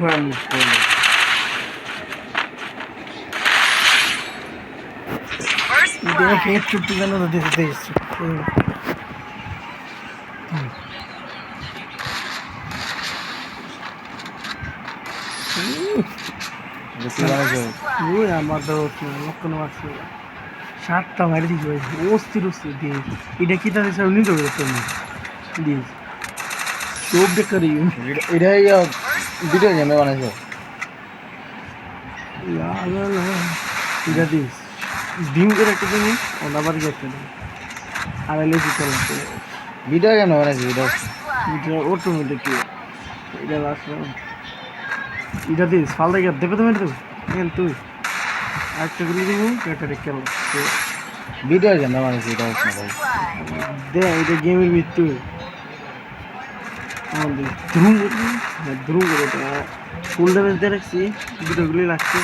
Vamos, vamos. देख एक छुट्टी का ना दे दे ওই আমাদের লক্ষণ আছে সাতটা মারি দিস ভাই অস্থির অস্থির দিয়ে এটা কি তাদের সব নিতে হবে তুমি দিস সব বেকার এটাই ভিডিও গেমে বানাইছো এটা দিস ডিম করে একটা দিন ওটা বাড়ি যাচ্ছে না আর এলে দিতে লাগছে ভিডিও গেমে বানাইছো ভিডিও এটা অটোমেটিক এটা লাস্ট এটা দিস ফালদা গিয়ে দেবে তুমি তো খেল তুই আরেকটা করে দিব এটা খেল ভিডিও গেমে বানাইছো এটা দে এটা গেমের মৃত্যু আমাদের ধ্রুম ধ্রুম করে ফুল ড্যামেজ দিয়ে রাখছি ভিডিওগুলি লাগছে